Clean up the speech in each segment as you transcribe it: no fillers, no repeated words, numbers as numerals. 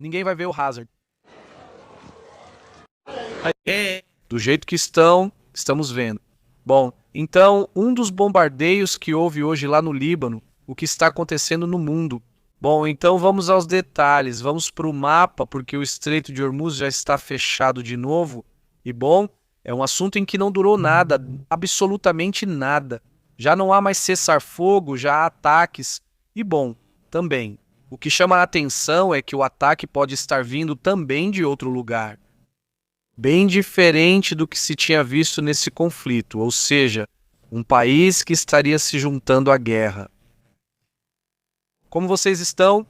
ninguém vai ver o Hazard. Do jeito que estamos vendo. Bom, então, um dos bombardeios que houve hoje lá no Líbano, o que está acontecendo no mundo. Bom, então vamos aos detalhes, vamos para o mapa, porque o Estreito de Hormuz já está fechado de novo. E bom, é um assunto em que não durou nada, absolutamente nada. Já não há mais cessar-fogo, já há ataques. E bom, também, o que chama a atenção é que o ataque pode estar vindo também de outro lugar. Bem diferente do que se tinha visto nesse conflito, ou seja, um país que estaria se juntando à guerra. Como vocês estão?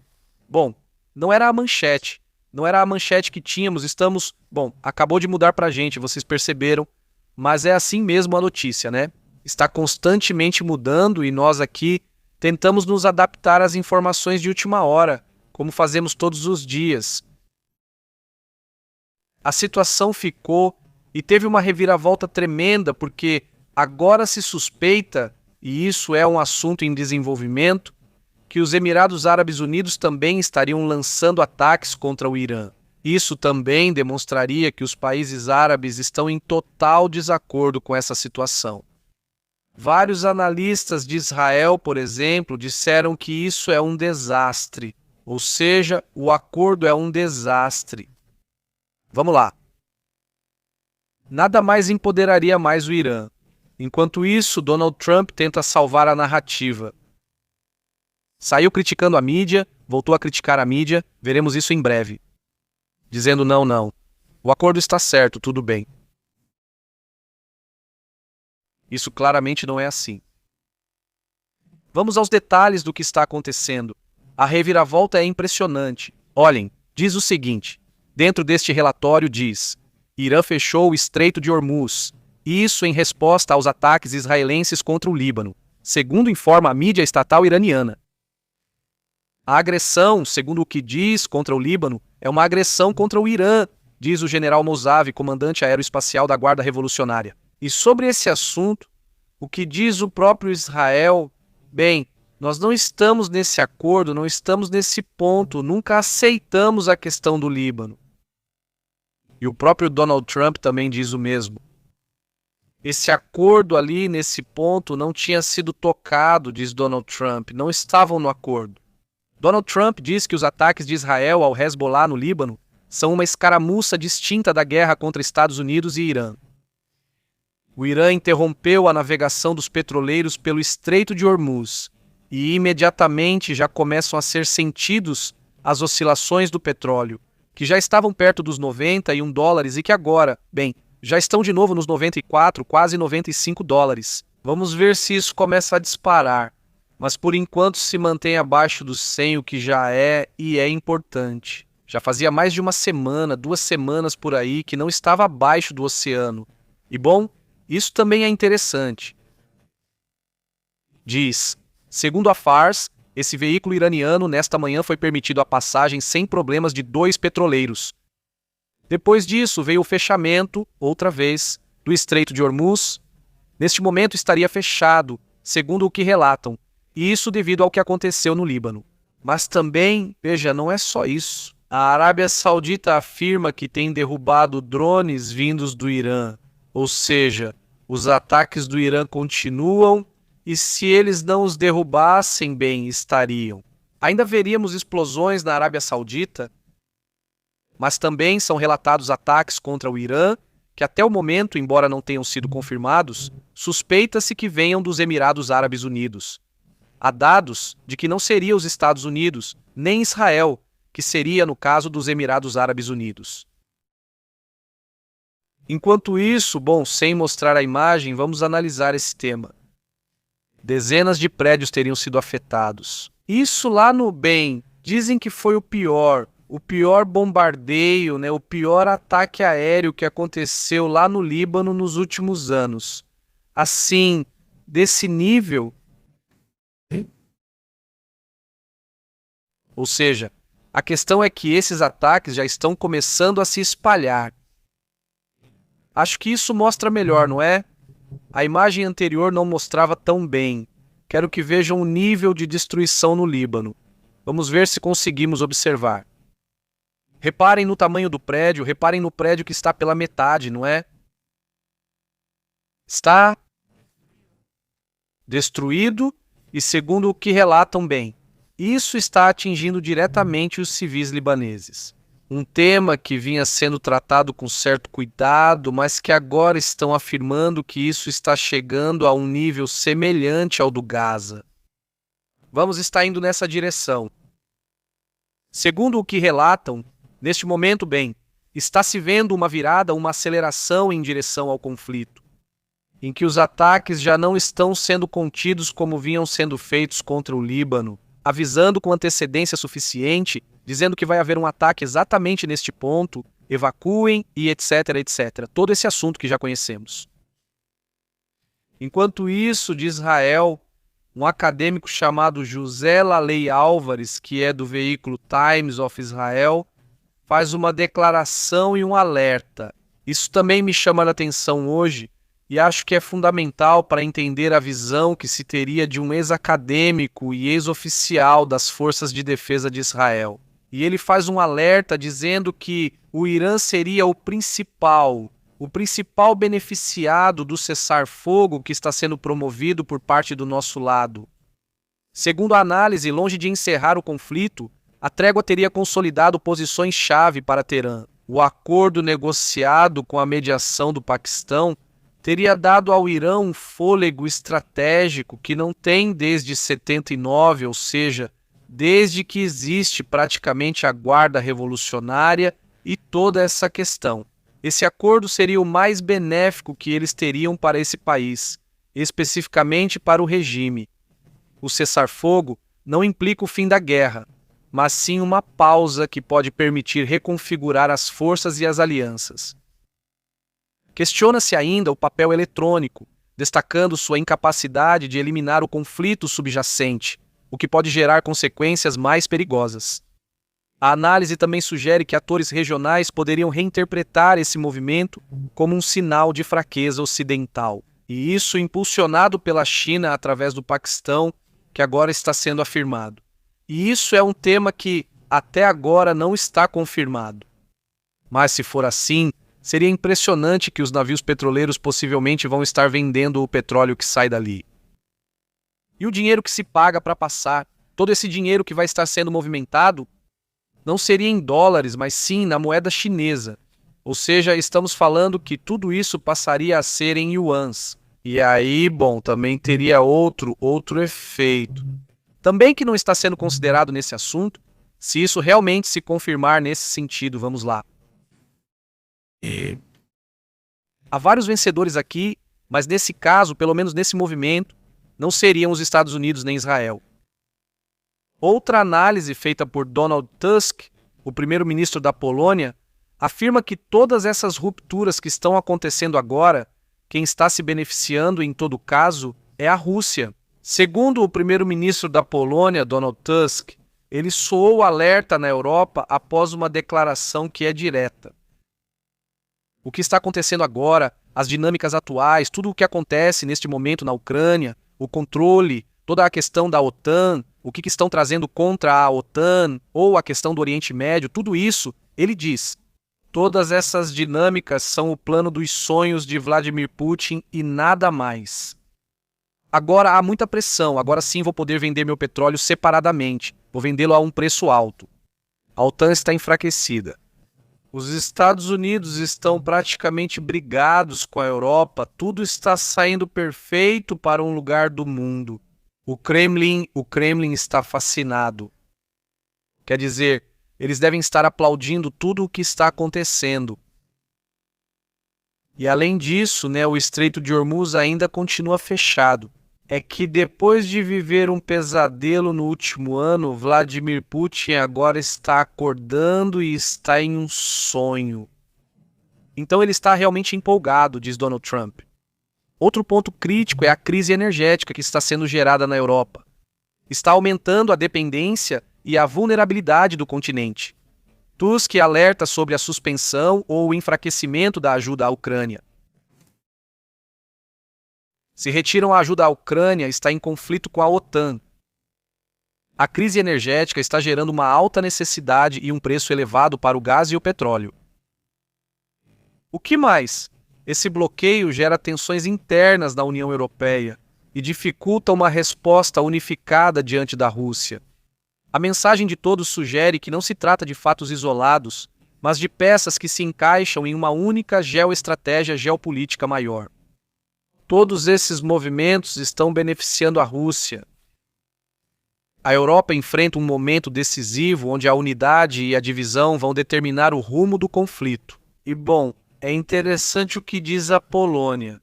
Bom, não era a manchete. Não era a manchete que tínhamos, estamos... Bom, acabou de mudar pra gente, vocês perceberam. Mas é assim mesmo a notícia, né? Está constantemente mudando e nós aqui tentamos nos adaptar às informações de última hora, como fazemos todos os dias. A situação ficou e teve uma reviravolta tremenda, porque agora se suspeita, e isso é um assunto em desenvolvimento, que os Emirados Árabes Unidos também estariam lançando ataques contra o Irã. Isso também demonstraria que os países árabes estão em total desacordo com essa situação. Vários analistas de Israel, por exemplo, disseram que isso é um desastre, ou seja, o acordo é um desastre. Vamos lá. Nada mais empoderaria mais o Irã. Enquanto isso, Donald Trump tenta salvar a narrativa. Saiu criticando a mídia, voltou a criticar a mídia, veremos isso em breve. Dizendo não, o acordo está certo, tudo bem. Isso claramente não é assim. Vamos aos detalhes do que está acontecendo. A reviravolta é impressionante. Olhem, diz o seguinte, dentro deste relatório diz: Irã fechou o Estreito de Hormuz, isso em resposta aos ataques israelenses contra o Líbano, segundo informa a mídia estatal iraniana. A agressão, segundo o que diz contra o Líbano, é uma agressão contra o Irã, diz o general Mousavi, comandante aeroespacial da Guarda Revolucionária. E sobre esse assunto, o que diz o próprio Israel? Bem, nós não estamos nesse acordo, não estamos nesse ponto, nunca aceitamos a questão do Líbano. E o próprio Donald Trump também diz o mesmo. Esse acordo ali, nesse ponto, não tinha sido tocado, diz Donald Trump, não estavam no acordo. Donald Trump diz que os ataques de Israel ao Hezbollah no Líbano são uma escaramuça distinta da guerra contra Estados Unidos e Irã. O Irã interrompeu a navegação dos petroleiros pelo Estreito de Hormuz e imediatamente já começam a ser sentidos as oscilações do petróleo, que já estavam perto dos $91 e que agora, bem, já estão de novo nos 94, quase $95. Vamos ver se isso começa a disparar. Mas por enquanto se mantém abaixo dos 100, o que já é e é importante. Já fazia mais de uma semana, 2 semanas por aí, que não estava abaixo do oceano. E bom, isso também é interessante. Diz, segundo a Fars, esse veículo iraniano nesta manhã foi permitido a passagem sem problemas de 2 petroleiros. Depois disso veio o fechamento, outra vez, do Estreito de Hormuz. Neste momento estaria fechado, segundo o que relatam. E isso devido ao que aconteceu no Líbano. Mas também, veja, não é só isso. A Arábia Saudita afirma que tem derrubado drones vindos do Irã. Ou seja, os ataques do Irã continuam e se eles não os derrubassem, bem, estariam. Ainda veríamos explosões na Arábia Saudita, mas também são relatados ataques contra o Irã, que até o momento, embora não tenham sido confirmados, suspeita-se que venham dos Emirados Árabes Unidos. Há dados de que não seria os Estados Unidos, nem Israel, que seria no caso dos Emirados Árabes Unidos. Enquanto isso, bom, sem mostrar a imagem, vamos analisar esse tema. Dezenas de prédios teriam sido afetados. Isso lá no bem, dizem que foi o pior bombardeio, né, o pior ataque aéreo que aconteceu lá no Líbano nos últimos anos. Assim, desse nível... Ou seja, a questão é que esses ataques já estão começando a se espalhar. Acho que isso mostra melhor, não é? A imagem anterior não mostrava tão bem. Quero que vejam o nível de destruição no Líbano. Vamos ver se conseguimos observar. Reparem no tamanho do prédio, reparem no prédio que está pela metade, não é? Está destruído e, segundo o que relatam bem, isso está atingindo diretamente os civis libaneses. Um tema que vinha sendo tratado com certo cuidado, mas que agora estão afirmando que isso está chegando a um nível semelhante ao do Gaza. Vamos estar indo nessa direção. Segundo o que relatam, neste momento, bem, está se vendo uma virada, uma aceleração em direção ao conflito, em que os ataques já não estão sendo contidos como vinham sendo feitos contra o Líbano, avisando com antecedência suficiente, dizendo que vai haver um ataque exatamente neste ponto, evacuem e etc, etc. Todo esse assunto que já conhecemos. Enquanto isso, de Israel, um acadêmico chamado José Lalei Álvares, que é do veículo Times of Israel, faz uma declaração e um alerta. Isso também me chama a atenção hoje, e acho que é fundamental para entender a visão que se teria de um ex-acadêmico e ex-oficial das Forças de Defesa de Israel. E ele faz um alerta dizendo que o Irã seria o principal beneficiado do cessar-fogo que está sendo promovido por parte do nosso lado. Segundo a análise, longe de encerrar o conflito, a trégua teria consolidado posições-chave para Teherã. O acordo negociado com a mediação do Paquistão teria dado ao Irã um fôlego estratégico que não tem desde 79, ou seja, desde que existe praticamente a Guarda Revolucionária e toda essa questão. Esse acordo seria o mais benéfico que eles teriam para esse país, especificamente para o regime. O cessar-fogo não implica o fim da guerra, mas sim uma pausa que pode permitir reconfigurar as forças e as alianças. Questiona-se ainda o papel eletrônico, destacando sua incapacidade de eliminar o conflito subjacente, o que pode gerar consequências mais perigosas. A análise também sugere que atores regionais poderiam reinterpretar esse movimento como um sinal de fraqueza ocidental, e isso impulsionado pela China através do Paquistão, que agora está sendo afirmado. E isso é um tema que, até agora, não está confirmado. Mas, se for assim, seria impressionante que os navios petroleiros possivelmente vão estar vendendo o petróleo que sai dali. E o dinheiro que se paga para passar, todo esse dinheiro que vai estar sendo movimentado, não seria em dólares, mas sim na moeda chinesa. Ou seja, estamos falando que tudo isso passaria a ser em yuans. E aí, bom, também teria outro efeito. Também que não está sendo considerado nesse assunto, se isso realmente se confirmar nesse sentido, vamos lá. Há vários vencedores aqui, mas nesse caso, pelo menos nesse movimento, não seriam os Estados Unidos nem Israel. Outra análise feita por Donald Tusk, o primeiro-ministro da Polônia, afirma que todas essas rupturas que estão acontecendo agora, quem está se beneficiando em todo caso é a Rússia. Segundo o primeiro-ministro da Polônia, Donald Tusk, ele soou o alerta na Europa após uma declaração que é direta. O que está acontecendo agora, as dinâmicas atuais, tudo o que acontece neste momento na Ucrânia, o controle, toda a questão da OTAN, o que estão trazendo contra a OTAN, ou a questão do Oriente Médio, tudo isso, ele diz. Todas essas dinâmicas são o plano dos sonhos de Vladimir Putin e nada mais. Agora há muita pressão, agora sim vou poder vender meu petróleo separadamente, vou vendê-lo a um preço alto. A OTAN está enfraquecida. Os Estados Unidos estão praticamente brigados com a Europa, tudo está saindo perfeito para um lugar do mundo. O Kremlin está fascinado. Quer dizer, eles devem estar aplaudindo tudo o que está acontecendo. E além disso, o Estreito de Hormuz ainda continua fechado. É que depois de viver um pesadelo no último ano, Vladimir Putin agora está acordando e está em um sonho. Então ele está realmente empolgado, diz Donald Trump. Outro ponto crítico é a crise energética que está sendo gerada na Europa. Está aumentando a dependência e a vulnerabilidade do continente. Tusk alerta sobre a suspensão ou o enfraquecimento da ajuda à Ucrânia. Se retiram a ajuda à Ucrânia, está em conflito com a OTAN. A crise energética está gerando uma alta necessidade e um preço elevado para o gás e o petróleo. O que mais? Esse bloqueio gera tensões internas na União Europeia e dificulta uma resposta unificada diante da Rússia. A mensagem de todos sugere que não se trata de fatos isolados, mas de peças que se encaixam em uma única geoestratégia geopolítica maior. Todos esses movimentos estão beneficiando a Rússia. A Europa enfrenta um momento decisivo onde a unidade e a divisão vão determinar o rumo do conflito. E bom, é interessante o que diz a Polônia.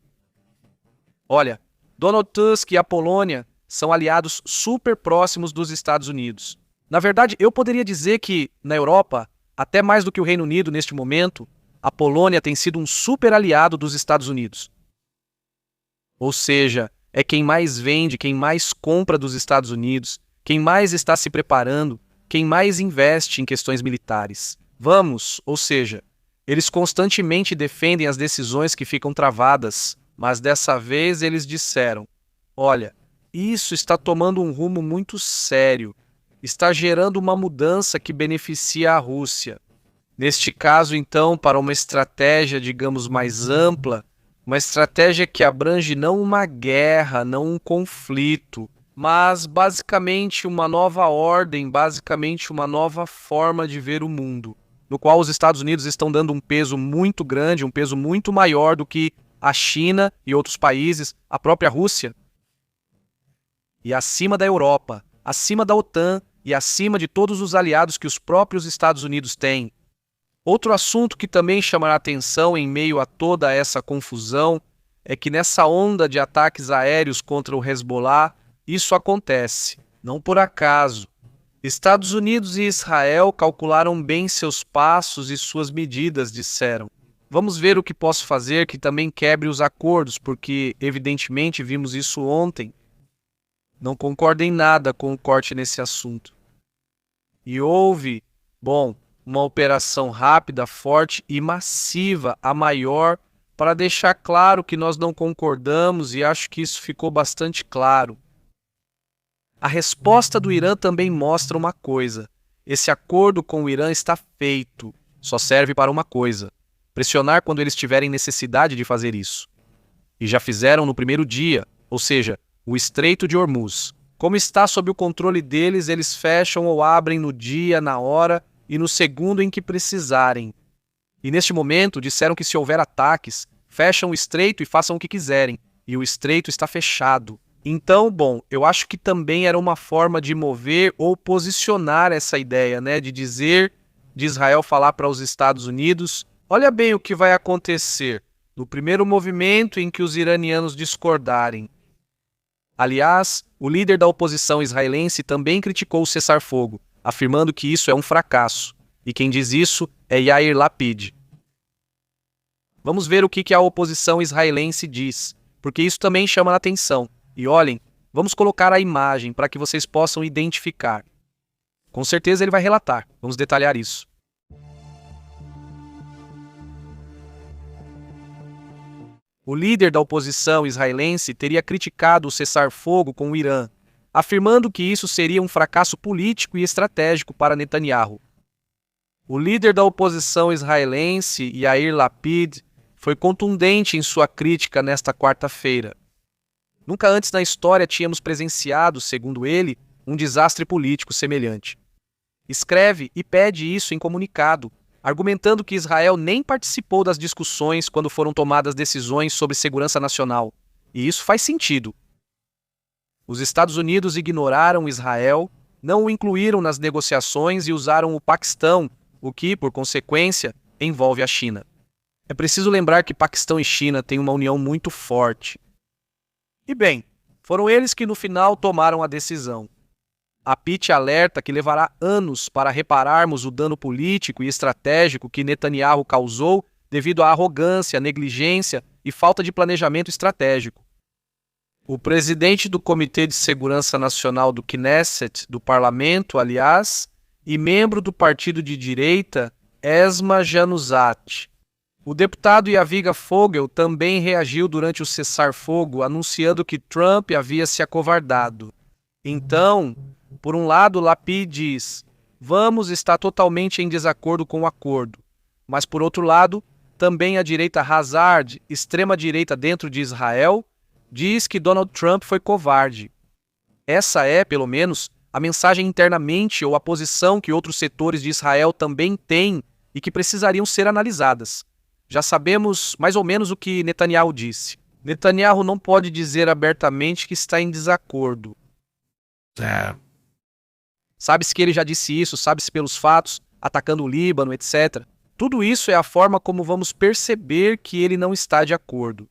Olha, Donald Tusk e a Polônia são aliados super próximos dos Estados Unidos. Na verdade, eu poderia dizer que, na Europa, até mais do que o Reino Unido neste momento, a Polônia tem sido um super aliado dos Estados Unidos. Ou seja, é quem mais vende, quem mais compra dos Estados Unidos, quem mais está se preparando, quem mais investe em questões militares. Ou seja, eles constantemente defendem as decisões que ficam travadas, mas dessa vez eles disseram: olha, isso está tomando um rumo muito sério, está gerando uma mudança que beneficia a Rússia. Neste caso, então, para uma estratégia, digamos, mais ampla, uma estratégia que abrange não uma guerra, não um conflito, mas basicamente uma nova ordem, basicamente uma nova forma de ver o mundo, no qual os Estados Unidos estão dando um peso muito grande, um peso muito maior do que a China e outros países, a própria Rússia. E acima da Europa, acima da OTAN e acima de todos os aliados que os próprios Estados Unidos têm. Outro assunto que também chamará atenção em meio a toda essa confusão é que nessa onda de ataques aéreos contra o Hezbollah, isso acontece, não por acaso. Estados Unidos e Israel calcularam bem seus passos e suas medidas, disseram. Vamos ver o que posso fazer que também quebre os acordos, porque evidentemente vimos isso ontem. Não concordo em nada com o corte nesse assunto. E houve, uma operação rápida, forte e massiva, a maior, para deixar claro que nós não concordamos, e acho que isso ficou bastante claro. A resposta do Irã também mostra uma coisa: esse acordo com o Irã está feito, só serve para uma coisa: pressionar quando eles tiverem necessidade de fazer isso. E já fizeram no primeiro dia, ou seja, o Estreito de Hormuz. Como está sob o controle deles, eles fecham ou abrem no dia, na hora e no segundo em que precisarem. E neste momento disseram que se houver ataques, fecham o estreito e façam o que quiserem. E o estreito está fechado. Então, eu acho que também era uma forma de mover ou posicionar essa ideia, de dizer, de Israel falar para os Estados Unidos: olha bem o que vai acontecer no primeiro movimento em que os iranianos discordarem. Aliás, o líder da oposição israelense também criticou o cessar-fogo, afirmando que isso é um fracasso. E quem diz isso é Yair Lapid. Vamos ver o que a oposição israelense diz, porque isso também chama a atenção. E olhem, vamos colocar a imagem para que vocês possam identificar. Com certeza ele vai relatar, vamos detalhar isso. O líder da oposição israelense teria criticado o cessar-fogo com o Irã, afirmando que isso seria um fracasso político e estratégico para Netanyahu. O líder da oposição israelense, Yair Lapid, foi contundente em sua crítica nesta quarta-feira. Nunca antes na história tínhamos presenciado, segundo ele, um desastre político semelhante. Escreve e pede isso em comunicado, argumentando que Israel nem participou das discussões quando foram tomadas decisões sobre segurança nacional. E isso faz sentido. Os Estados Unidos ignoraram Israel, não o incluíram nas negociações e usaram o Paquistão, o que, por consequência, envolve a China. É preciso lembrar que Paquistão e China têm uma união muito forte. E bem, foram eles que no final tomaram a decisão. A PIT alerta que levará anos para repararmos o dano político e estratégico que Netanyahu causou devido à arrogância, negligência e falta de planejamento estratégico. O presidente do Comitê de Segurança Nacional do Knesset, do Parlamento, aliás, e membro do partido de direita, Esma Januzaj. O deputado Yaviga Fogel também reagiu durante o cessar-fogo, anunciando que Trump havia se acovardado. Então, Por um lado, Lapid diz: vamos estar totalmente em desacordo com o acordo. Mas, por outro lado, também a direita Hazard, extrema-direita dentro de Israel, diz que Donald Trump foi covarde. Essa é, pelo menos, a mensagem internamente ou a posição que outros setores de Israel também têm e que precisariam ser analisadas. Já sabemos mais ou menos o que Netanyahu disse. Netanyahu não pode dizer abertamente que está em desacordo. Sabe-se que ele já disse isso, sabe-se pelos fatos, atacando o Líbano, etc. Tudo isso é a forma como vamos perceber que ele não está de acordo.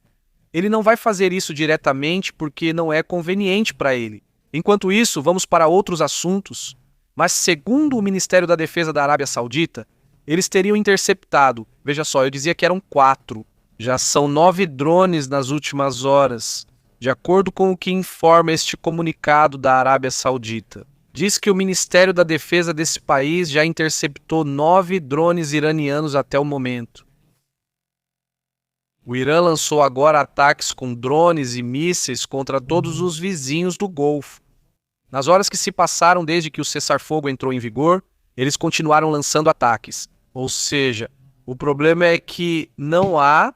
Ele não vai fazer isso diretamente porque não é conveniente para ele. Enquanto isso, vamos para outros assuntos. Mas segundo o Ministério da Defesa da Arábia Saudita, eles teriam interceptado, veja só, eu dizia que eram 4. Já são 9 drones nas últimas horas, de acordo com o que informa este comunicado da Arábia Saudita. Diz que o Ministério da Defesa desse país já interceptou 9 drones iranianos até o momento. O Irã lançou agora ataques com drones e mísseis contra todos os vizinhos do Golfo. Nas horas que se passaram desde que o cessar-fogo entrou em vigor, eles continuaram lançando ataques. Ou seja, o problema é que não há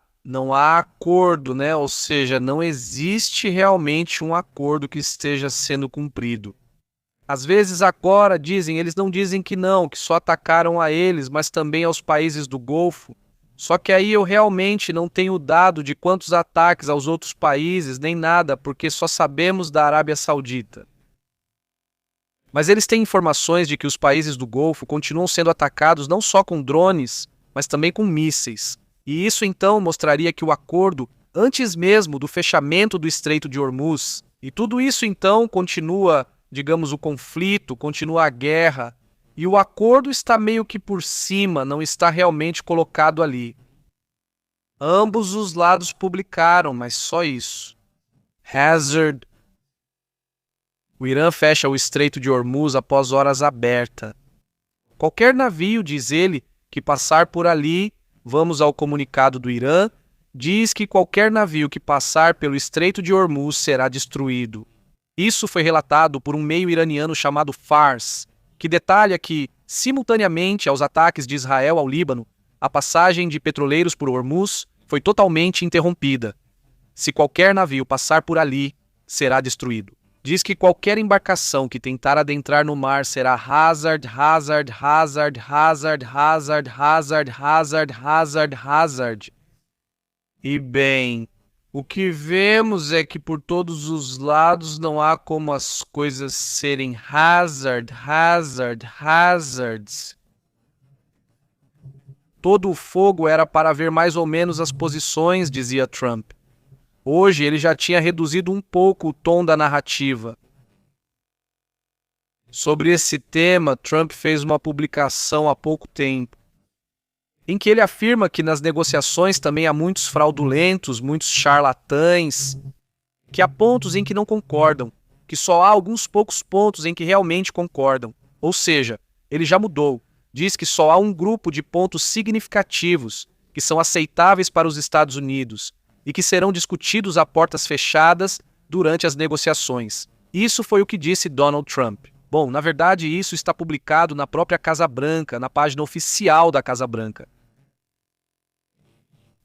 acordo, né? Ou seja, não existe realmente um acordo que esteja sendo cumprido. Às vezes agora eles não dizem que não, que só atacaram a eles, mas também aos países do Golfo. Só que aí eu realmente não tenho dado de quantos ataques aos outros países, nem nada, porque só sabemos da Arábia Saudita. Mas eles têm informações de que os países do Golfo continuam sendo atacados não só com drones, mas também com mísseis. E isso então mostraria que o acordo, antes mesmo do fechamento do Estreito de Hormuz, e tudo isso então continua, digamos, o conflito, continua a guerra, e o acordo está meio que por cima, não está realmente colocado ali. Ambos os lados publicaram, mas só isso. Hazard. O Irã fecha o Estreito de Hormuz após horas abertas. Qualquer navio, diz ele, que passar por ali, vamos ao comunicado do Irã, diz que qualquer navio que passar pelo Estreito de Hormuz será destruído. Isso foi relatado por um meio iraniano chamado Fars, que detalha que, simultaneamente aos ataques de Israel ao Líbano, a passagem de petroleiros por Hormuz foi totalmente interrompida. Se qualquer navio passar por ali, será destruído. Diz que qualquer embarcação que tentar adentrar no mar será Hazard. E bem, o que vemos é que por todos os lados não há como as coisas serem hazards. Todo o fogo era para ver mais ou menos as posições, dizia Trump. Hoje ele já tinha reduzido um pouco o tom da narrativa. Sobre esse tema, Trump fez uma publicação há pouco tempo, em que ele afirma que nas negociações também há muitos fraudulentos, muitos charlatães, que há pontos em que não concordam, que só há alguns poucos pontos em que realmente concordam. Ou seja, ele já mudou. Diz que só há um grupo de pontos significativos que são aceitáveis para os Estados Unidos e que serão discutidos a portas fechadas durante as negociações. Isso foi o que disse Donald Trump. Bom, na verdade, isso está publicado na própria Casa Branca, na página oficial da Casa Branca.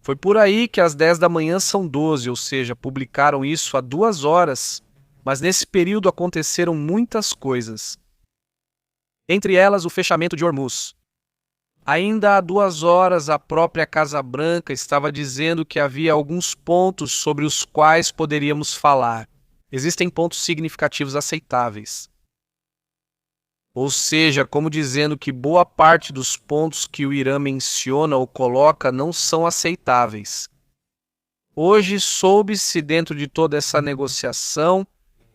Foi por aí que às 10 da manhã são 12, ou seja, publicaram isso há 2 horas, mas nesse período aconteceram muitas coisas. Entre elas, o fechamento de Hormuz. Ainda há 2 horas, a própria Casa Branca estava dizendo que havia alguns pontos sobre os quais poderíamos falar. Existem pontos significativos aceitáveis. Ou seja, como dizendo que boa parte dos pontos que o Irã menciona ou coloca não são aceitáveis. Hoje soube-se dentro de toda essa negociação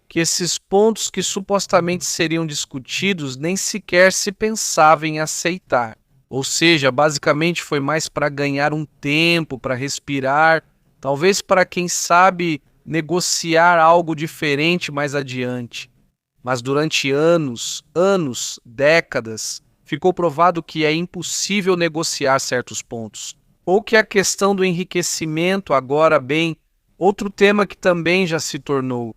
que esses pontos que supostamente seriam discutidos nem sequer se pensava em aceitar. Ou seja, basicamente foi mais para ganhar um tempo, para respirar, talvez para, quem sabe, negociar algo diferente mais adiante. Mas durante anos, décadas, ficou provado que é impossível negociar certos pontos. Ou que a questão do enriquecimento, agora bem, outro tema que também já se tornou.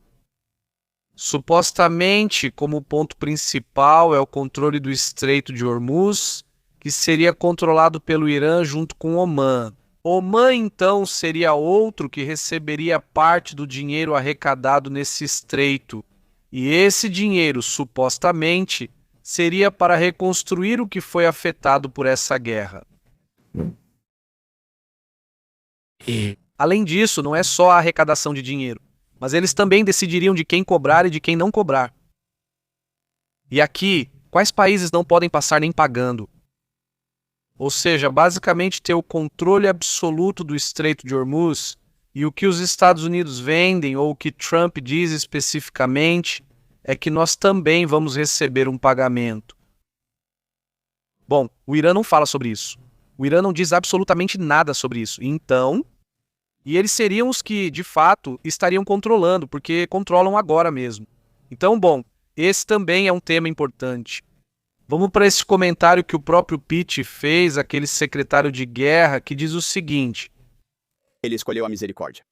Supostamente, como ponto principal é o controle do Estreito de Hormuz, que seria controlado pelo Irã junto com Omã. Omã, então, seria outro que receberia parte do dinheiro arrecadado nesse estreito. E esse dinheiro, supostamente, seria para reconstruir o que foi afetado por essa guerra. Além disso, não é só a arrecadação de dinheiro, mas eles também decidiriam de quem cobrar e de quem não cobrar. E aqui, quais países não podem passar nem pagando? Ou seja, basicamente ter o controle absoluto do Estreito de Hormuz e o que os Estados Unidos vendem ou o que Trump diz especificamente é que nós também vamos receber um pagamento. Bom, o Irã não fala sobre isso. O Irã não diz absolutamente nada sobre isso. Então, e eles seriam os que, de fato, estariam controlando, porque controlam agora mesmo. Então, bom, esse também é um tema importante. Vamos para esse comentário que o próprio Pitt fez, aquele secretário de guerra, que diz o seguinte: Ele escolheu a misericórdia.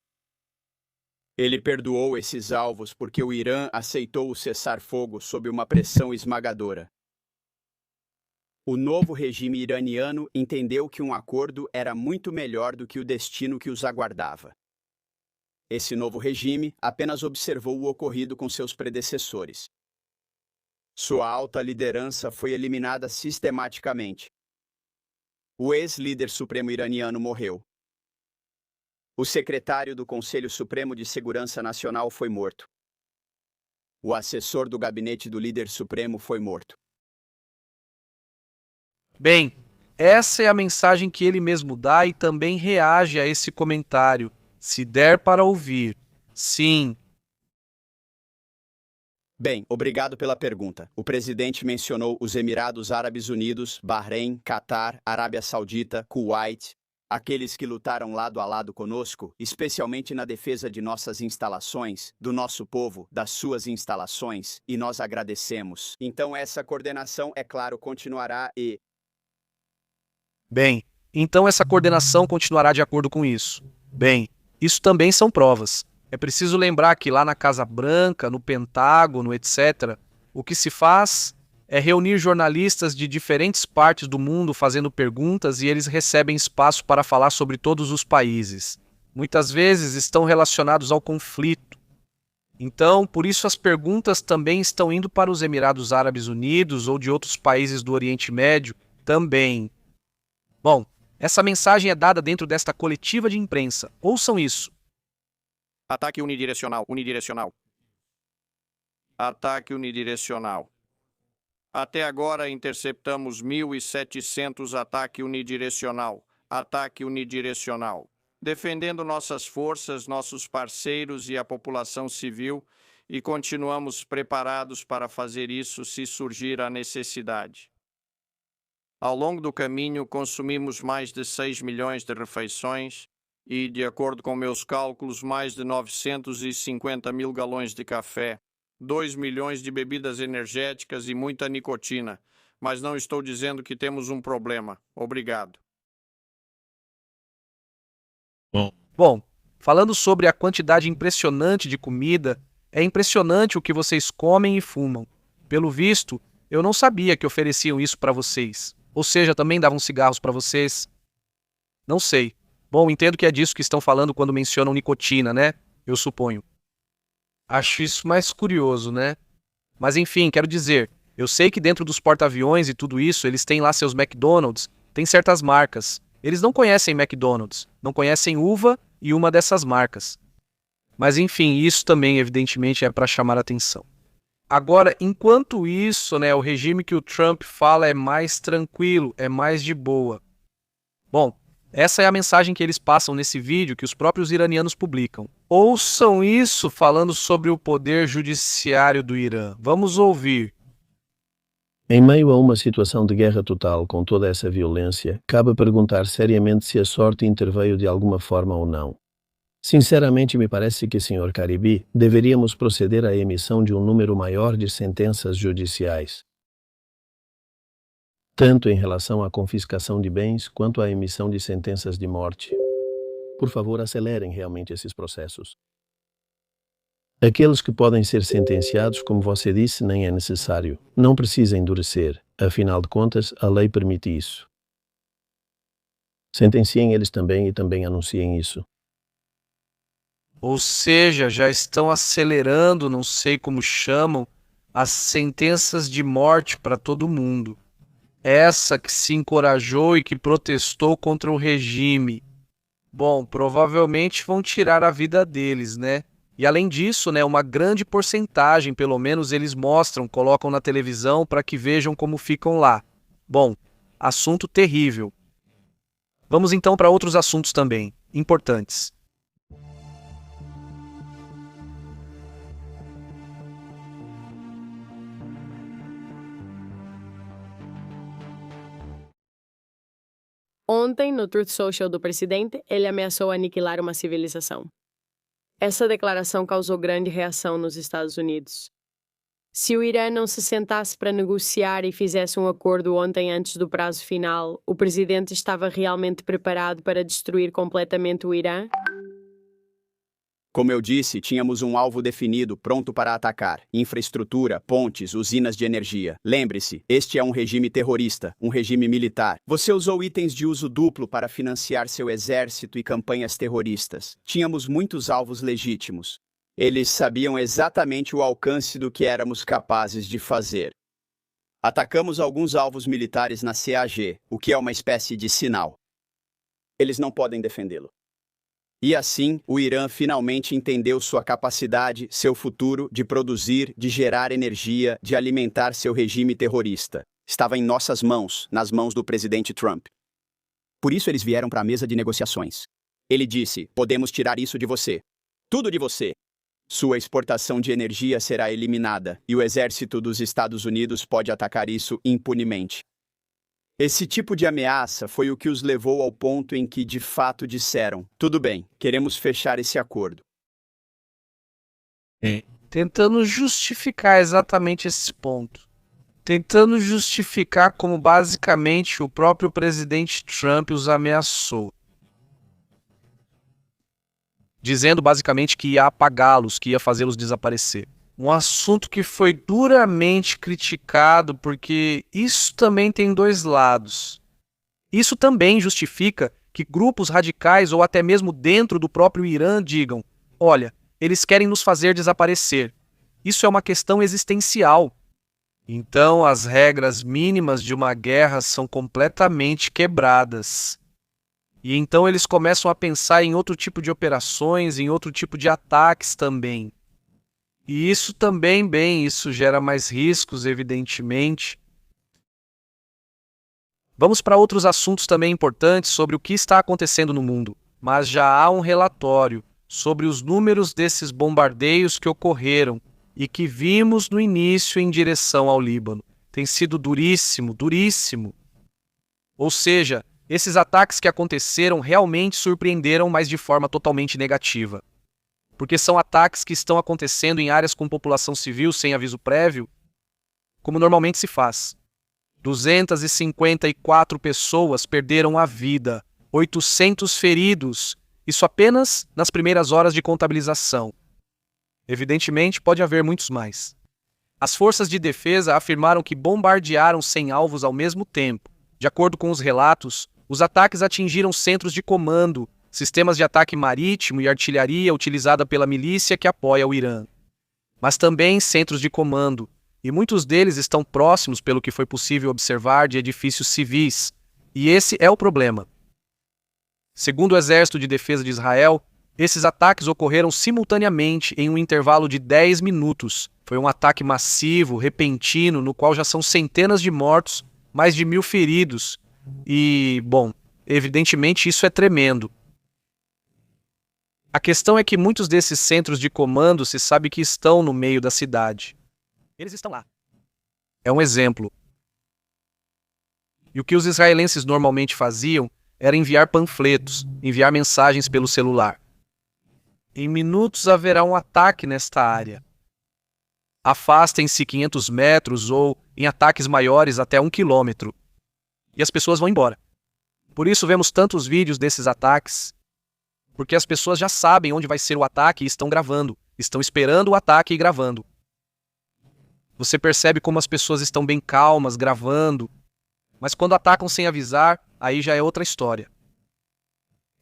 Ele perdoou esses alvos porque o Irã aceitou o cessar-fogo sob uma pressão esmagadora. O novo regime iraniano entendeu que um acordo era muito melhor do que o destino que os aguardava. Esse novo regime apenas observou o ocorrido com seus predecessores. Sua alta liderança foi eliminada sistematicamente. O ex-líder supremo iraniano morreu. O secretário do Conselho Supremo de Segurança Nacional foi morto. O assessor do gabinete do líder supremo foi morto. bem, essa é a mensagem que ele mesmo dá e também reage a esse comentário. Se der para ouvir, sim. Bem, obrigado pela pergunta. O presidente mencionou os Emirados Árabes Unidos, Bahrein, Catar, Arábia Saudita, Kuwait, aqueles que lutaram lado a lado conosco, especialmente na defesa de nossas instalações, do nosso povo, das suas instalações, e nós agradecemos. Então essa coordenação, é claro, continuará e... Bem, então essa coordenação continuará de acordo com isso. Bem, isso também são provas. É preciso lembrar que lá na Casa Branca, no Pentágono, etc., o que se faz é reunir jornalistas de diferentes partes do mundo fazendo perguntas e eles recebem espaço para falar sobre todos os países. Muitas vezes estão relacionados ao conflito. Então, por isso as perguntas também estão indo para os Emirados Árabes Unidos ou de outros países do Oriente Médio também. Bom, essa mensagem é dada dentro desta coletiva de imprensa. Ouçam isso. Ataque unidirecional, unidirecional. Ataque unidirecional. Até agora interceptamos 1.700 ataque unidirecional. Ataque unidirecional. Defendendo nossas forças, nossos parceiros e a população civil, e continuamos preparados para fazer isso se surgir a necessidade. Ao longo do caminho, consumimos mais de 6 milhões de refeições e, de acordo com meus cálculos, mais de 950 mil galões de café, 2 milhões de bebidas energéticas e muita nicotina. Mas não estou dizendo que temos um problema. Obrigado. Bom, falando sobre a quantidade impressionante de comida, é impressionante o que vocês comem e fumam. Pelo visto, eu não sabia que ofereciam isso para vocês. Ou seja, também davam cigarros para vocês. Não sei. Bom, entendo que é disso que estão falando quando mencionam nicotina, né? Eu suponho. Acho isso mais curioso, né? Mas enfim, quero dizer, eu sei que dentro dos porta-aviões e tudo isso, eles têm lá seus McDonald's, tem certas marcas. Eles não conhecem McDonald's, não conhecem uva e uma dessas marcas. Mas enfim, isso também evidentemente é para chamar a atenção. Agora, enquanto isso, né, o regime que o Trump fala é mais tranquilo, é mais de boa. Bom, essa é a mensagem que eles passam nesse vídeo que os próprios iranianos publicam. Ouçam isso falando sobre o poder judiciário do Irã. Vamos ouvir. Em meio a uma situação de guerra total com toda essa violência, cabe perguntar seriamente se a sorte interveio de alguma forma ou não. Sinceramente, me parece que, Sr. Caribi, deveríamos proceder à emissão de um número maior de sentenças judiciais, tanto em relação à confiscação de bens quanto à emissão de sentenças de morte. Por favor, acelerem realmente esses processos. Aqueles que podem ser sentenciados, como você disse, nem é necessário. Não precisa endurecer. Afinal de contas, a lei permite isso. Sentenciem eles também e também anunciem isso. Ou seja, já estão acelerando, não sei como chamam, as sentenças de morte para todo mundo. Essa que se encorajou e que protestou contra o regime. Bom, provavelmente vão tirar a vida deles, né? E além disso, né, uma grande porcentagem, pelo menos eles mostram, colocam na televisão para que vejam como ficam lá. Bom, assunto terrível. Vamos então para outros assuntos também, importantes. Ontem, no Truth Social do presidente, ele ameaçou aniquilar uma civilização. Essa declaração causou grande reação nos Estados Unidos. Se o Irã não se sentasse para negociar e fizesse um acordo ontem antes do prazo final, o presidente estava realmente preparado para destruir completamente o Irã? Como eu disse, tínhamos um alvo definido, pronto para atacar. Infraestrutura, pontes, usinas de energia. Lembre-se, este é um regime terrorista, um regime militar. Você usou itens de uso duplo para financiar seu exército e campanhas terroristas. Tínhamos muitos alvos legítimos. Eles sabiam exatamente o alcance do que éramos capazes de fazer. Atacamos alguns alvos militares na CAG, o que é uma espécie de sinal. Eles não podem defendê-lo. E assim, o Irã finalmente entendeu sua capacidade, seu futuro, de produzir, de gerar energia, de alimentar seu regime terrorista. Estava em nossas mãos, nas mãos do presidente Trump. Por isso eles vieram para a mesa de negociações. Ele disse: podemos tirar isso de você. Tudo de você. Sua exportação de energia será eliminada, e o exército dos Estados Unidos pode atacar isso impunemente. Esse tipo de ameaça foi o que os levou ao ponto em que, de fato, disseram: tudo bem, queremos fechar esse acordo. Tentando justificar exatamente esse ponto. Tentando justificar como basicamente o próprio presidente Trump os ameaçou. Dizendo basicamente que ia apagá-los, que ia fazê-los desaparecer. Um assunto que foi duramente criticado, porque isso também tem dois lados. Isso também justifica que grupos radicais ou até mesmo dentro do próprio Irã digam: olha, eles querem nos fazer desaparecer. Isso é uma questão existencial. Então as regras mínimas de uma guerra são completamente quebradas. E então eles começam a pensar em outro tipo de operações, em outro tipo de ataques também. E isso também, isso gera mais riscos, evidentemente. Vamos para outros assuntos também importantes sobre o que está acontecendo no mundo. Mas já há um relatório sobre os números desses bombardeios que ocorreram e que vimos no início em direção ao Líbano. Tem sido duríssimo, duríssimo. Ou seja, esses ataques que aconteceram realmente surpreenderam, mas de forma totalmente negativa. Porque são ataques que estão acontecendo em áreas com população civil sem aviso prévio, como normalmente se faz. 254 pessoas perderam a vida, 800 feridos, isso apenas nas primeiras horas de contabilização. Evidentemente, pode haver muitos mais. As forças de defesa afirmaram que bombardearam 100 alvos ao mesmo tempo. De acordo com os relatos, os ataques atingiram centros de comando, sistemas de ataque marítimo e artilharia utilizada pela milícia que apoia o Irã. Mas também centros de comando, e muitos deles estão próximos, pelo que foi possível observar, de edifícios civis. E esse é o problema. Segundo o Exército de Defesa de Israel, esses ataques ocorreram simultaneamente em um intervalo de 10 minutos. Foi um ataque massivo, repentino, no qual já são centenas de mortos, mais de 1.000 feridos. E, bom, evidentemente isso é tremendo. A questão é que muitos desses centros de comando se sabe que estão no meio da cidade. Eles estão lá. É um exemplo. E o que os israelenses normalmente faziam era enviar panfletos, enviar mensagens pelo celular. Em minutos haverá um ataque nesta área. Afastem-se 500 metros ou, em ataques maiores, até 1 quilômetro. E as pessoas vão embora. Por isso vemos tantos vídeos desses ataques. Porque as pessoas já sabem onde vai ser o ataque e estão gravando, estão esperando o ataque e gravando. Você percebe como as pessoas estão bem calmas, gravando, mas quando atacam sem avisar, aí já é outra história.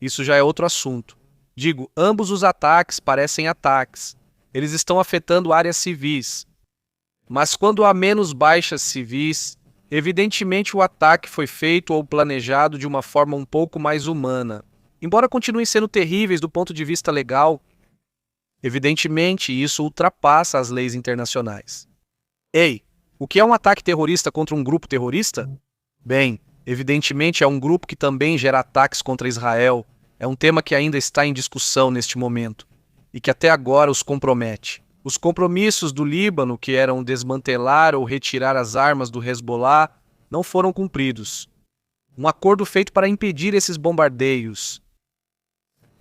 Isso já é outro assunto. Digo, ambos os ataques parecem ataques. Eles estão afetando áreas civis. Mas quando há menos baixas civis, evidentemente o ataque foi feito ou planejado de uma forma um pouco mais humana. Embora continuem sendo terríveis do ponto de vista legal, evidentemente isso ultrapassa as leis internacionais. Ei, o que é um ataque terrorista contra um grupo terrorista? Bem, evidentemente é um grupo que também gera ataques contra Israel. É um tema que ainda está em discussão neste momento e que até agora os compromete. Os compromissos do Líbano, que eram desmantelar ou retirar as armas do Hezbollah, não foram cumpridos. Um acordo feito para impedir esses bombardeios.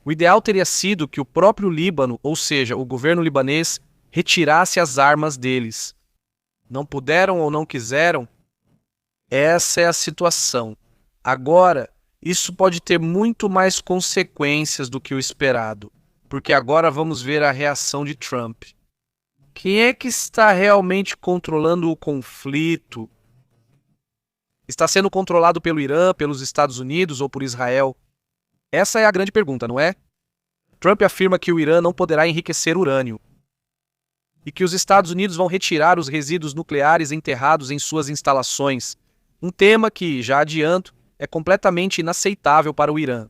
O ideal teria sido que o próprio Líbano, ou seja, o governo libanês, retirasse as armas deles. Não puderam ou não quiseram? Essa é a situação. Agora, isso pode ter muito mais consequências do que o esperado, porque agora vamos ver a reação de Trump. Quem é que está realmente controlando o conflito? Está sendo controlado pelo Irã, pelos Estados Unidos ou por Israel? Essa é a grande pergunta, não é? Trump afirma que o Irã não poderá enriquecer urânio e que os Estados Unidos vão retirar os resíduos nucleares enterrados em suas instalações. Um tema que, já adianto, é completamente inaceitável para o Irã.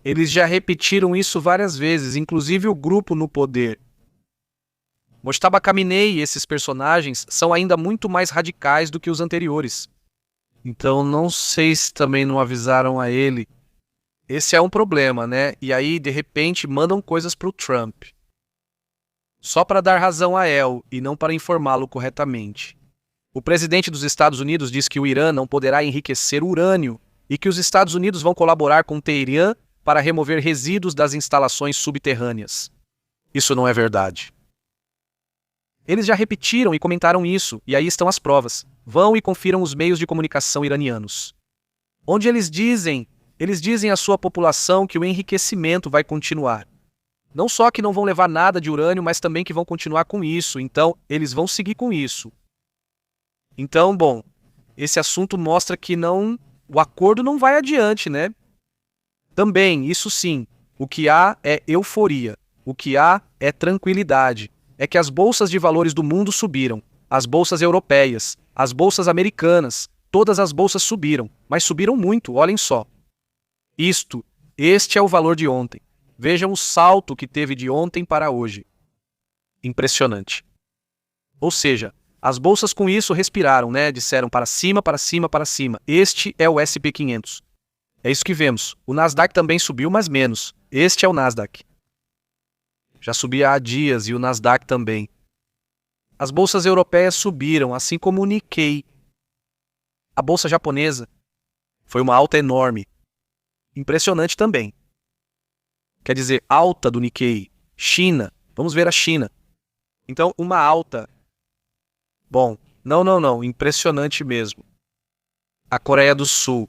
Eles já repetiram isso várias vezes, inclusive o grupo no poder. Mojtaba Khamenei e esses personagens são ainda muito mais radicais do que os anteriores. Então não sei se também não avisaram a ele. Esse é um problema, né? E aí, de repente, mandam coisas para o Trump. Só para dar razão a El e não para informá-lo corretamente. O presidente dos Estados Unidos diz que o Irã não poderá enriquecer urânio e que os Estados Unidos vão colaborar com Teherã para remover resíduos das instalações subterrâneas. Isso não é verdade. Eles já repetiram e comentaram isso, e aí estão as provas. Vão e confiram os meios de comunicação iranianos. Onde eles dizem à sua população que o enriquecimento vai continuar. Não só que não vão levar nada de urânio, mas também que vão continuar com isso. Então, eles vão seguir com isso. Então, bom, esse assunto mostra que o acordo não vai adiante, né? Também, isso sim, o que há é euforia. O que há é tranquilidade. É que as bolsas de valores do mundo subiram. As bolsas europeias, as bolsas americanas, todas as bolsas subiram. Mas subiram muito, olhem só. Este é o valor de ontem. Vejam o salto que teve de ontem para hoje. Impressionante. Ou seja, as bolsas com isso respiraram, né? Disseram para cima, para cima, para cima. Este é o S&P 500. É isso que vemos. O Nasdaq também subiu, mas menos. Este é o Nasdaq. Já subia há dias e o Nasdaq também. As bolsas europeias subiram, assim como o Nikkei. A bolsa japonesa foi uma alta enorme. Impressionante também. Quer dizer, alta do Nikkei. China. Vamos ver a China. Então, uma alta. Bom, não. Impressionante mesmo. A Coreia do Sul.